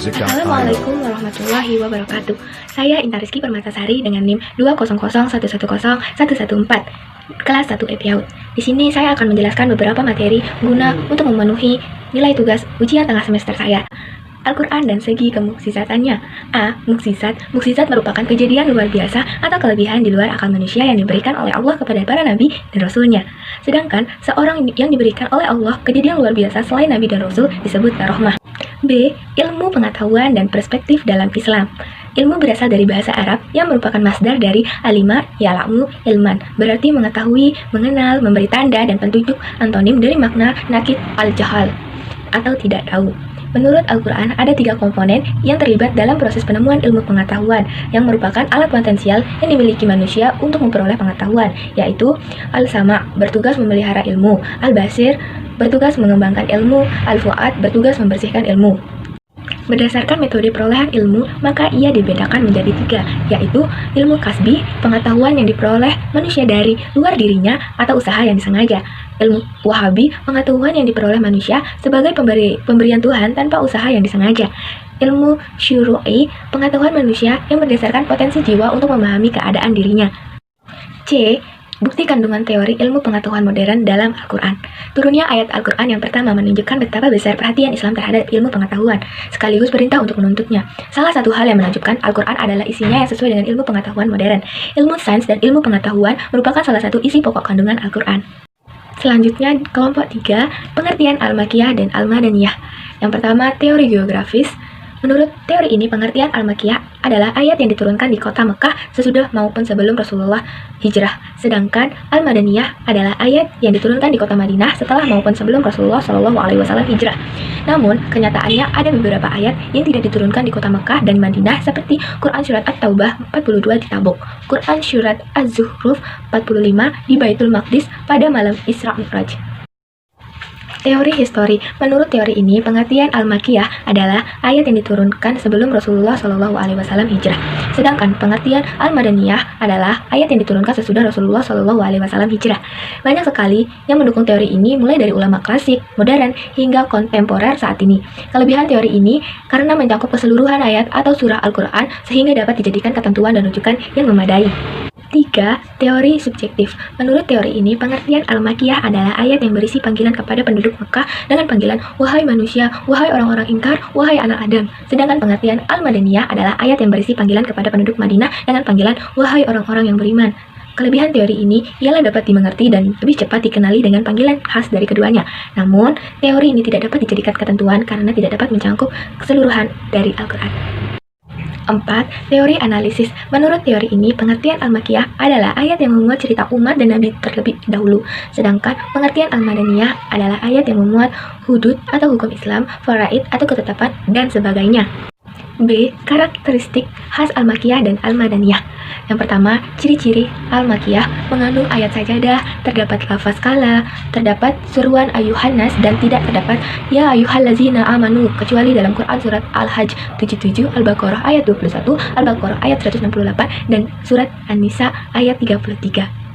Assalamualaikum warahmatullahi wabarakatuh. Saya Inta Rizky Permatasari dengan NIM 200110114 kelas 1 EPIAUD. Di sini saya akan menjelaskan beberapa materi guna untuk memenuhi nilai tugas ujian tengah semester saya. Al-Quran dan segi kemukjizatannya. A. Mukjizat. Mukjizat merupakan kejadian luar biasa atau kelebihan di luar akal manusia yang diberikan oleh Allah kepada para nabi dan rasulnya. Sedangkan seorang yang diberikan oleh Allah kejadian luar biasa selain nabi dan rasul disebut karohmah. B. Ilmu pengetahuan dan perspektif dalam Islam. Ilmu berasal dari bahasa Arab yang merupakan masdar dari alima ya'lamu ilman, berarti mengetahui, mengenal, memberi tanda dan petunjuk, antonim dari makna nakid al-jahal atau tidak tahu. Menurut Al-Quran, ada 3 komponen yang terlibat dalam proses penemuan ilmu pengetahuan yang merupakan alat potensial yang dimiliki manusia untuk memperoleh pengetahuan, yaitu Al-Sama, bertugas memelihara ilmu, Al-Basir, bertugas mengembangkan ilmu, Al-Fuad, bertugas membersihkan ilmu. Berdasarkan metode perolehan ilmu, maka ia dibedakan menjadi 3, yaitu ilmu kasbi, pengetahuan yang diperoleh manusia dari luar dirinya atau usaha yang disengaja. Ilmu wahabi, pengetahuan yang diperoleh manusia sebagai pemberian Tuhan tanpa usaha yang disengaja. Ilmu syuru'i, pengetahuan manusia yang berdasarkan potensi jiwa untuk memahami keadaan dirinya. C. Bukti kandungan teori ilmu pengetahuan modern dalam Al-Quran. Turunnya ayat Al-Quran yang pertama menunjukkan betapa besar perhatian Islam terhadap ilmu pengetahuan, sekaligus perintah untuk menuntutnya. Salah satu hal yang menakjubkan Al-Quran adalah isinya yang sesuai dengan ilmu pengetahuan modern. Ilmu sains dan ilmu pengetahuan merupakan salah satu isi pokok kandungan Al-Quran. Selanjutnya, kelompok 3, pengertian Al-Makiyah dan Al-Madaniyah. Yang pertama, teori geografis. Menurut teori ini, pengertian Al-Makiyah adalah ayat yang diturunkan di kota Mekah sesudah maupun sebelum Rasulullah hijrah. Sedangkan Al-Madaniyah adalah ayat yang diturunkan di kota Madinah setelah maupun sebelum Rasulullah SAW hijrah. Namun, kenyataannya ada beberapa ayat yang tidak diturunkan di kota Mekah dan Madinah seperti Quran Surat At-Taubah 42 di Tabuk, Quran Surat Az-Zuhruf 45 di Baitul Maqdis pada malam Isra Mi'raj. Teori histori. Menurut teori ini, pengertian Al-Makiyah adalah ayat yang diturunkan sebelum Rasulullah SAW hijrah. Sedangkan pengertian Al-Madaniyah adalah ayat yang diturunkan sesudah Rasulullah SAW hijrah. Banyak sekali yang mendukung teori ini, mulai dari ulama klasik, modern, hingga kontemporer saat ini. Kelebihan teori ini karena mencakup keseluruhan ayat atau surah Al-Quran sehingga dapat dijadikan ketentuan dan rujukan yang memadai. 3. Teori subjektif. Menurut teori ini, pengertian Al-Makiyah adalah ayat yang berisi panggilan kepada penduduk Mekah dengan panggilan wahai manusia, wahai orang-orang ingkar, wahai anak Adam. Sedangkan pengertian Al-Madaniyah adalah ayat yang berisi panggilan kepada penduduk Madinah dengan panggilan wahai orang-orang yang beriman. Kelebihan teori ini ialah dapat dimengerti dan lebih cepat dikenali dengan panggilan khas dari keduanya. Namun, teori ini tidak dapat dijadikan ketentuan karena tidak dapat mencakup keseluruhan dari Al-Quran. 4. Teori analisis. Menurut teori ini, pengertian Al-Makiyah adalah ayat yang memuat cerita umat dan nabi terlebih dahulu. Sedangkan pengertian Al-Madaniyah adalah ayat yang memuat hudud atau hukum Islam, faraid atau ketetapan, dan sebagainya. B. Karakteristik khas Al-Makiyah dan Al-Madaniyah. Yang pertama, ciri-ciri Al-Makiyah mengandung ayat sajadah, terdapat lafaz kala, terdapat seruan ayuhan nas, dan tidak terdapat ya ayyuhallazina amanu kecuali dalam Quran surat Al-Hajj 77, Al-Baqarah ayat 21, Al-Baqarah ayat 168, dan surat An-Nisa ayat 33.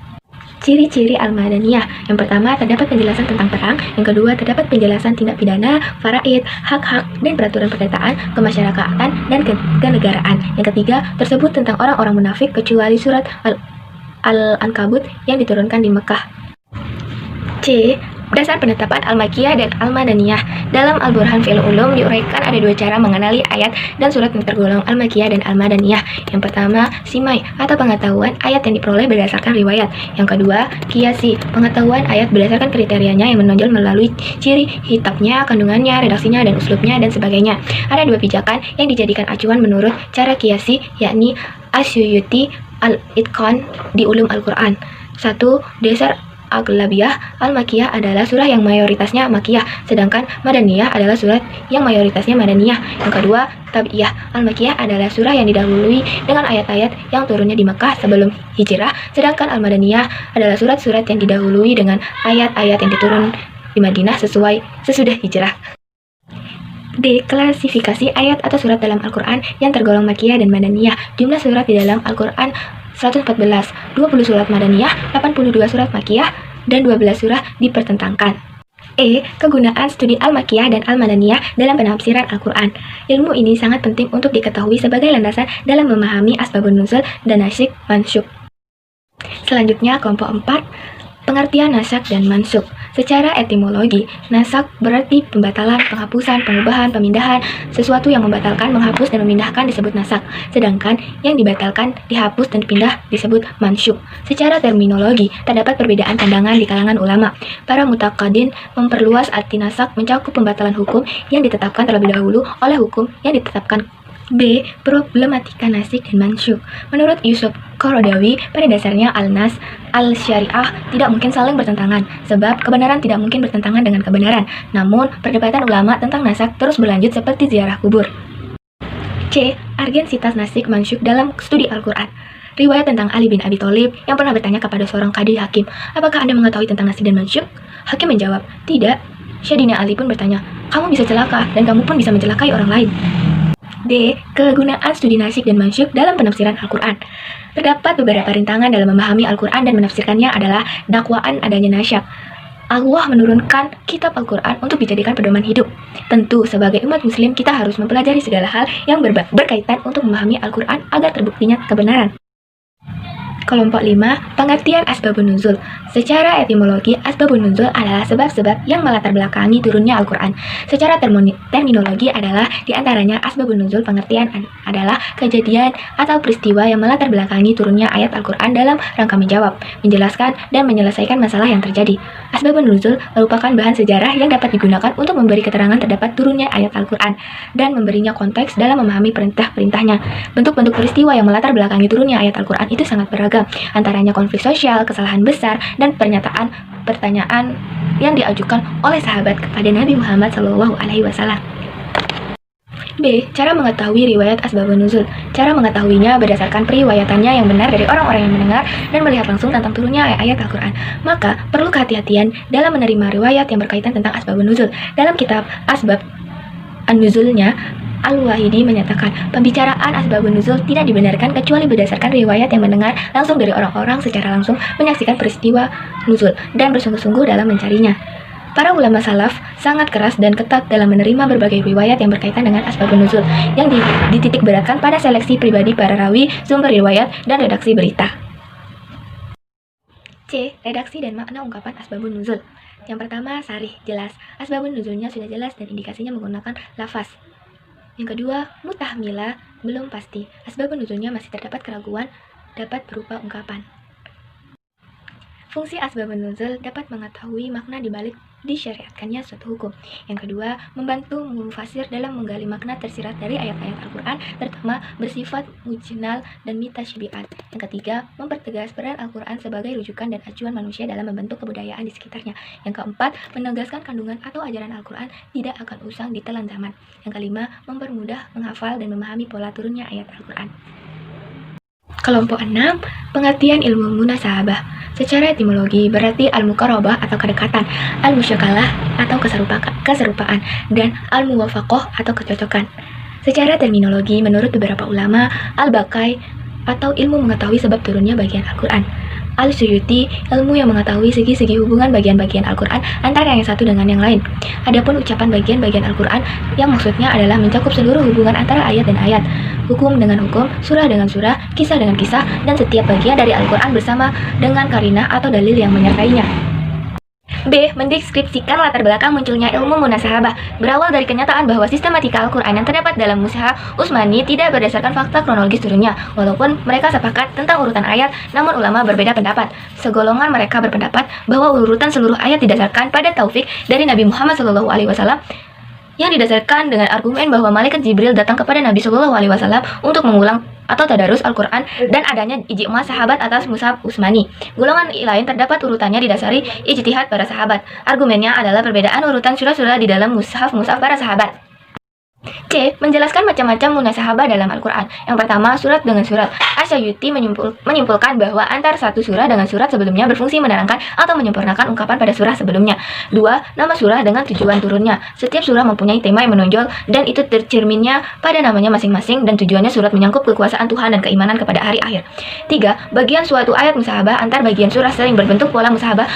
Ciri-ciri Al-Madaniyah. Yang pertama, terdapat penjelasan tentang perang. Yang kedua, terdapat penjelasan tindak pidana, faraid, hak-hak, dan peraturan perdesaan, kemasyarakatan, dan kenegaraan. Yang ketiga, tersebut tentang orang-orang munafik kecuali surat Al-Ankabut yang diturunkan di Mekah. C. Dasar penetapan Al-Makiyah dan Al-Madaniyah. Dalam Al-Burhan fil Ulum diuraikan ada 2 cara mengenali ayat dan surat yang tergolong Al-Makiyah dan Al-Madaniyah. Yang pertama, simai atau pengetahuan ayat yang diperoleh berdasarkan riwayat. Yang kedua, kiasi, pengetahuan ayat berdasarkan kriterianya yang menonjol melalui ciri hitabnya, kandungannya, redaksinya, dan uslubnya, dan sebagainya. Ada 2 pijakan yang dijadikan acuan menurut cara kiasi, yakni As-Suyuti Al-Itqan di Ulum Al-Quran. 1. Dasar Aghlabiyah. Al-Makiyah adalah surah yang mayoritasnya Makiyah, sedangkan Madaniyah adalah surat yang mayoritasnya Madaniyah. Yang kedua, Tabi'iyah. Al-Makiyah adalah surah yang didahului dengan ayat-ayat yang turunnya di Mekah sebelum hijrah, sedangkan Al-Madaniyah adalah surat-surat yang didahului dengan ayat-ayat yang diturun di Madinah sesudah hijrah. D. Klasifikasi ayat atau surat dalam Al-Quran yang tergolong Makiyah dan Madaniyah. Jumlah surat di dalam Al-Quran 114, 20 surat Madaniyah, 82 surat Makiyah, dan 12 surah dipertentangkan. Kegunaan studi Al-Makkiyah dan Al-Madaniyah dalam penafsiran Al-Quran. Ilmu ini sangat penting untuk diketahui sebagai landasan dalam memahami asbabun nuzul dan nasikh mansyukh. Selanjutnya, kelompok 4, pengertian nasikh dan mansyukh. Secara etimologi, nasikh berarti pembatalan, penghapusan, pengubahan, pemindahan. Sesuatu yang membatalkan, menghapus, dan memindahkan disebut nasikh. Sedangkan yang dibatalkan, dihapus, dan dipindah disebut mansyukh. Secara terminologi, terdapat perbedaan pandangan di kalangan ulama. Para mutaqaddin memperluas arti nasikh mencakup pembatalan hukum yang ditetapkan terlebih dahulu oleh hukum yang ditetapkan. Problematika nasikh dan mansyukh. Menurut Yusuf Qaradawi, pada dasarnya al-nas, al-syariah tidak mungkin saling bertentangan, sebab kebenaran tidak mungkin bertentangan dengan kebenaran. Namun, perdebatan ulama tentang nasikh terus berlanjut seperti ziarah kubur. Argensitas nasikh mansyukh dalam studi Al-Quran. Riwayat tentang Ali bin Abi Thalib yang pernah bertanya kepada seorang qadhi hakim, apakah Anda mengetahui tentang nasikh dan mansyukh? Hakim menjawab, tidak. Syedina Ali pun bertanya, kamu bisa celaka dan kamu pun bisa mencelakai orang lain. Kegunaan studi nasikh dan mansyukh dalam penafsiran Al-Quran. Terdapat beberapa rintangan dalam memahami Al-Quran dan menafsirkannya adalah dakwaan adanya nasikh. Allah menurunkan kitab Al-Quran untuk dijadikan pedoman hidup. Tentu, sebagai umat muslim, kita harus mempelajari segala hal yang berkaitan untuk memahami Al-Quran agar terbuktinya kebenaran. Kelompok 5, pengertian asbabun nuzul. Secara etimologi, asbabun nuzul adalah sebab-sebab yang melatar belakangi turunnya Al-Quran. Secara terminologi adalah diantaranya asbabun nuzul pengertian adalah kejadian atau peristiwa yang melatar belakangi turunnya ayat Al-Quran dalam rangka menjawab, menjelaskan, dan menyelesaikan masalah yang terjadi. Asbabun nuzul merupakan bahan sejarah yang dapat digunakan untuk memberi keterangan terdapat turunnya ayat Al-Quran dan memberinya konteks dalam memahami perintah-perintahnya. Bentuk-bentuk peristiwa yang melatar belakangi turunnya ayat Al-Quran itu sangat beragam, antaranya konflik sosial, kesalahan besar, dan pertanyaan yang diajukan oleh sahabat kepada Nabi Muhammad SAW. Cara mengetahui riwayat asbabun nuzul. Cara mengetahuinya berdasarkan periwayatannya yang benar dari orang-orang yang mendengar dan melihat langsung tentang turunnya ayat Al-Quran. Maka, perlu kehati-hatian dalam menerima riwayat yang berkaitan tentang asbabun nuzul. Dalam kitab Asbab An-Nuzulnya, Al-Wahidi menyatakan, pembicaraan asbabun nuzul tidak dibenarkan kecuali berdasarkan riwayat yang mendengar langsung dari orang-orang secara langsung menyaksikan peristiwa nuzul dan bersungguh-sungguh dalam mencarinya. Para ulama salaf sangat keras dan ketat dalam menerima berbagai riwayat yang berkaitan dengan asbabun nuzul yang dititik beratkan pada seleksi pribadi para rawi, sumber riwayat, dan redaksi berita. Redaksi dan makna ungkapan asbabun nuzul. Yang pertama, sarih, jelas. Asbabun nuzulnya sudah jelas dan indikasinya menggunakan lafaz. Yang kedua, mutahmila, belum pasti. Asbabun nuzulnya masih terdapat keraguan, dapat berupa ungkapan. Fungsi asbabun nuzul dapat mengetahui makna dibalik disyariatkannya suatu hukum. Yang kedua, membantu mufasir dalam menggali makna tersirat dari ayat-ayat Al-Quran, terutama bersifat mujmal dan mutasybihat. Yang ketiga, mempertegas peran Al-Quran sebagai rujukan dan acuan manusia dalam membentuk kebudayaan di sekitarnya. Yang keempat, menegaskan kandungan atau ajaran Al-Quran tidak akan usang ditelan zaman. Yang kelima, mempermudah menghafal dan memahami pola turunnya ayat Al-Quran. Kelompok 6, pengertian ilmu munasahabah. Secara etimologi berarti al-muqarabah atau kedekatan, al-musyakalah atau keserupaan, dan al-muwafaqah atau kecocokan. Secara terminologi, menurut beberapa ulama, al-baqai atau ilmu mengetahui sebab turunnya bagian Al-Quran. Al-Suyuti, ilmu yang mengetahui segi-segi hubungan bagian-bagian Al-Quran antara yang satu dengan yang lain. Adapun ucapan bagian-bagian Al-Quran yang maksudnya adalah mencakup seluruh hubungan antara ayat dan ayat, hukum dengan hukum, surah dengan surah, kisah dengan kisah, dan setiap bagian dari Al-Quran bersama dengan karinah atau dalil yang menyertainya. Mendeskripsikan latar belakang munculnya ilmu munasahabah. Berawal dari kenyataan bahwa sistematika Al-Quran yang terdapat dalam Mushaf Utsmani tidak berdasarkan fakta kronologis turunnya. Walaupun mereka sepakat tentang urutan ayat, namun ulama berbeda pendapat. Segolongan mereka berpendapat bahwa urutan seluruh ayat didasarkan pada taufik dari Nabi Muhammad SAW yang didasarkan dengan argumen bahwa malaikat Jibril datang kepada Nabi SAW untuk mengulang atau tadarus Al-Quran dan adanya ijma sahabat atas Mushaf Utsmani. Golongan lain terdapat urutannya didasari ijtihad para sahabat. Argumennya adalah perbedaan urutan surah-surah di dalam mushaf para sahabat. Menjelaskan macam-macam munasahabah dalam Al-Quran. Yang pertama, surat dengan surat. Asy-Syuyuti menyimpulkan bahwa antar satu surah dengan surat sebelumnya berfungsi menerangkan atau menyempurnakan ungkapan pada surah sebelumnya. 2. Nama surah dengan tujuan turunnya. Setiap surah mempunyai tema yang menonjol dan itu tercerminnya pada namanya masing-masing dan tujuannya surat menyangkut kekuasaan Tuhan dan keimanan kepada hari akhir. 3. Bagian suatu ayat musahabah antar bagian surah sering berbentuk pola musahabah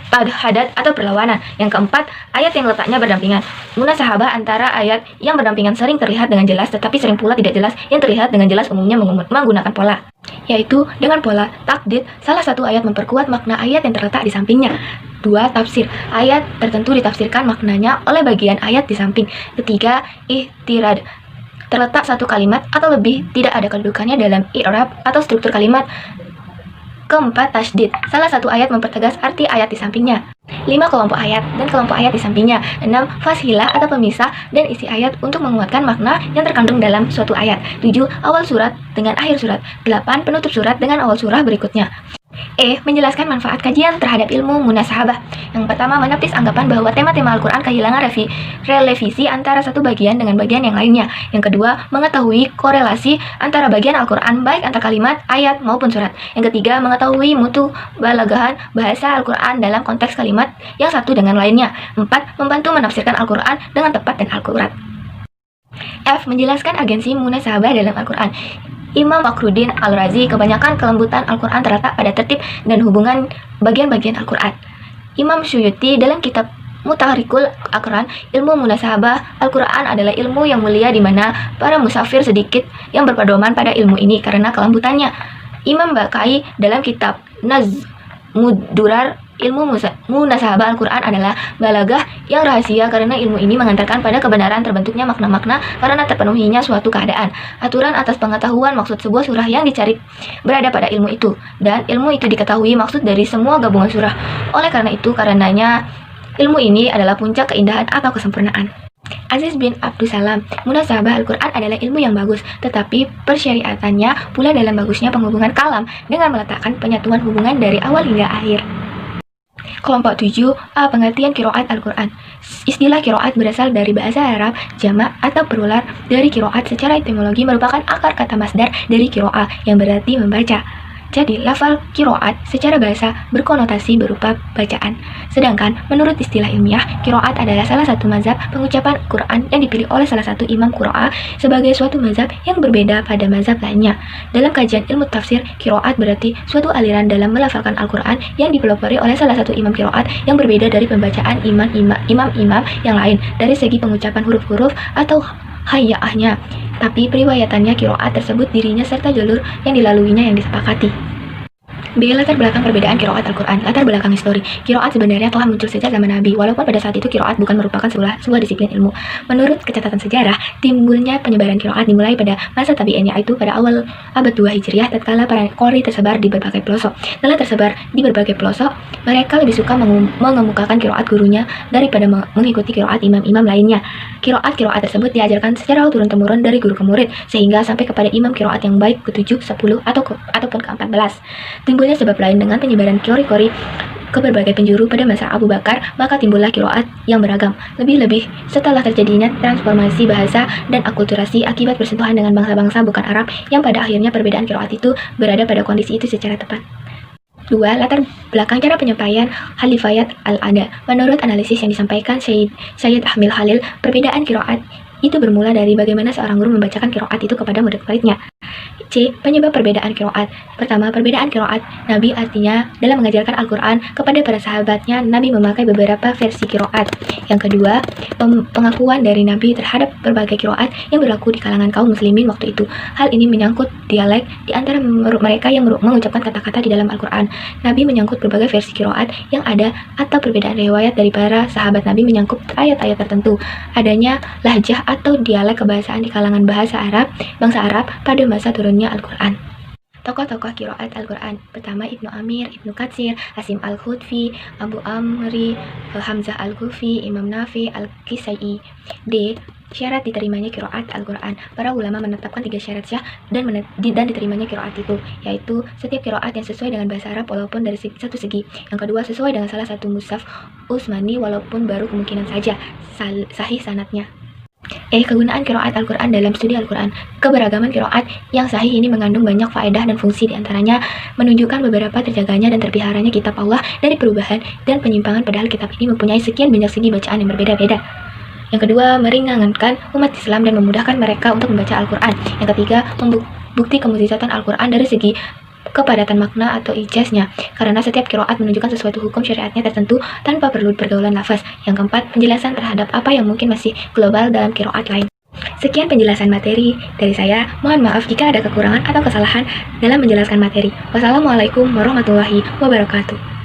Tahadat atau perlawanan. Yang keempat, ayat yang letaknya berdampingan. Munasahabah antara ayat yang berdampingan sering terlihat dengan jelas, tetapi sering pula tidak jelas. Yang terlihat dengan jelas umumnya menggunakan pola, yaitu dengan pola takdid. Salah satu ayat memperkuat makna ayat yang terletak di sampingnya. 2. Tafsir. Ayat tertentu ditafsirkan maknanya oleh bagian ayat di samping. 3. Ihtirad. Terletak satu kalimat atau lebih, tidak ada kedudukannya dalam i'rab atau struktur kalimat. 4. Tasydid. Salah satu ayat mempertegas arti ayat di sampingnya. 5. Kelompok ayat dan kelompok ayat di sampingnya. 6. Fasilah atau pemisah dan isi ayat untuk menguatkan makna yang terkandung dalam suatu ayat. 7. Awal surat dengan akhir surat. 8. Penutup surat dengan awal surah berikutnya. Menjelaskan manfaat kajian terhadap ilmu munasahabah. Yang pertama, menepis anggapan bahwa tema-tema Al-Quran kehilangan relevisi antara satu bagian dengan bagian yang lainnya. Yang kedua, mengetahui korelasi antara bagian Al-Quran baik antar kalimat, ayat, maupun surat. Yang ketiga, mengetahui mutu balagahan bahasa Al-Quran dalam konteks kalimat yang satu dengan lainnya. 4. Membantu menafsirkan Al-Quran dengan tepat dan akurat. Menjelaskan agensi munasahabah dalam Al-Quran. Imam Fakhruddin Al-Razi, kebanyakan kelembutan Al-Quran terletak pada tertib dan hubungan bagian-bagian Al-Quran. Imam Suyuti dalam kitab Mutahrikul Aqran, ilmu munasahabah Al-Quran adalah ilmu yang mulia di mana para musafir sedikit yang berpedoman pada ilmu ini karena kelembutannya. Imam Bakai dalam kitab Nazmudurar, ilmu munasahabah Al-Quran adalah balagah yang rahasia karena ilmu ini mengantarkan pada kebenaran terbentuknya makna-makna karena terpenuhinya suatu keadaan. Aturan atas pengetahuan maksud sebuah surah yang dicari berada pada ilmu itu, dan ilmu itu diketahui maksud dari semua gabungan surah. Oleh karena itu, karenanya ilmu ini adalah puncak keindahan atau kesempurnaan. Aziz bin Abdussalam, munasahabah Al-Quran adalah ilmu yang bagus, tetapi persyariatannya pula dalam bagusnya penghubungan kalam dengan meletakkan penyatuan hubungan dari awal hingga akhir. Kelompok 7. Pengertian kiroat Al-Quran. Istilah kiroat berasal dari bahasa Arab jamak atau plural dari kiroat. Secara etimologi merupakan akar kata masdar dari kiroah yang berarti membaca. Jadi, lafal kiroat secara bahasa berkonotasi berupa bacaan. Sedangkan, menurut istilah ilmiah, kiroat adalah salah satu mazhab pengucapan Quran yang dipilih oleh salah satu imam kiroah sebagai suatu mazhab yang berbeda pada mazhab lainnya. Dalam kajian ilmu tafsir, kiroat berarti suatu aliran dalam melafalkan Al-Quran yang dipelopori oleh salah satu imam kiroat yang berbeda dari pembacaan imam-imam yang lain dari segi pengucapan huruf-huruf atau hayaahnya, tapi periwayatannya kiroat tersebut dirinya serta jalur yang dilaluinya yang disepakati. Latar belakang perbedaan kiroat Al-Quran. Latar belakang histori. Kiroat sebenarnya telah muncul sejak zaman Nabi, walaupun pada saat itu kiroat bukan merupakan sebuah disiplin ilmu. Menurut catatan sejarah, timbulnya penyebaran kiroat dimulai pada masa tabi'in, yaitu pada awal abad 2 Hijriah, tatkala para qori tersebar di berbagai pelosok. Setelah tersebar di berbagai pelosok, mereka lebih suka mengemukakan kiroat gurunya daripada mengikuti kiroat imam-imam lainnya. Kiroat tersebut diajarkan secara turun-temurun dari guru ke murid, sehingga sampai kepada imam kiroat yang baik ke-7, 10, ataupun ke-14. Timbulnya sebab lain dengan penyebaran qori-qori ke berbagai penjuru pada masa Abu Bakar, maka timbullah kiroat yang beragam. Lebih-lebih setelah terjadinya transformasi bahasa dan akulturasi akibat bersentuhan dengan bangsa-bangsa bukan Arab, yang pada akhirnya perbedaan kiroat itu berada pada kondisi itu secara tepat. 2. Latar belakang cara penyampaian Halifayat Al-Ada. Menurut analisis yang disampaikan Syed Ahmil Khalil, perbedaan kiroat itu bermula dari bagaimana seorang guru membacakan kiroat itu kepada murid-muridnya. Penyebab perbedaan kiroat. Pertama, perbedaan kiroat Nabi, artinya dalam mengajarkan Al-Quran kepada para sahabatnya, Nabi memakai beberapa versi kiroat. Yang kedua, pengakuan dari Nabi terhadap berbagai kiroat yang berlaku di kalangan kaum muslimin waktu itu. Hal ini menyangkut dialek di antara mereka yang mengucapkan kata-kata di dalam Al-Quran. Nabi menyangkut berbagai versi kiroat yang ada atau perbedaan riwayat dari para sahabat Nabi menyangkut ayat-ayat tertentu. Adanya lahjah atau dialek kebahasaan di kalangan bangsa Arab pada masa turunnya Al-Quran. Tokoh-tokoh kiroat Al-Quran. Pertama, Ibnu Amir, Ibnu Katsir, Asim Al-Khudfi, Abu Amri, Hamzah Al-Kufi, Imam Nafi, Al-Kisai. Syarat diterimanya kiroat Al-Quran. Para ulama menetapkan 3 syarat syah dan diterimanya kiroat itu, yaitu setiap kiroat yang sesuai dengan bahasa Arab walaupun dari satu segi. Yang kedua, sesuai dengan salah satu mushaf Utsmani walaupun baru kemungkinan saja sahih sanadnya. Kegunaan kiroat Al-Quran dalam studi Al-Quran. Keberagaman kiroat yang sahih ini mengandung banyak faedah dan fungsi, diantaranya menunjukkan beberapa terjaganya dan terpeliharanya kitab Allah dari perubahan dan penyimpangan, padahal kitab ini mempunyai sekian banyak segi bacaan yang berbeda-beda. Yang kedua, meringankan umat Islam dan memudahkan mereka untuk membaca Al-Quran. Yang ketiga, membukti kemukjizatan Al-Quran dari segi kepadatan makna atau ijaznya, karena setiap qiraat menunjukkan sesuatu hukum syariatnya tertentu tanpa perlu pergaulan lafaz. Yang keempat, penjelasan terhadap apa yang mungkin masih global dalam qiraat lain. Sekian penjelasan materi dari saya. Mohon maaf jika ada kekurangan atau kesalahan dalam menjelaskan materi. Wassalamualaikum warahmatullahi wabarakatuh.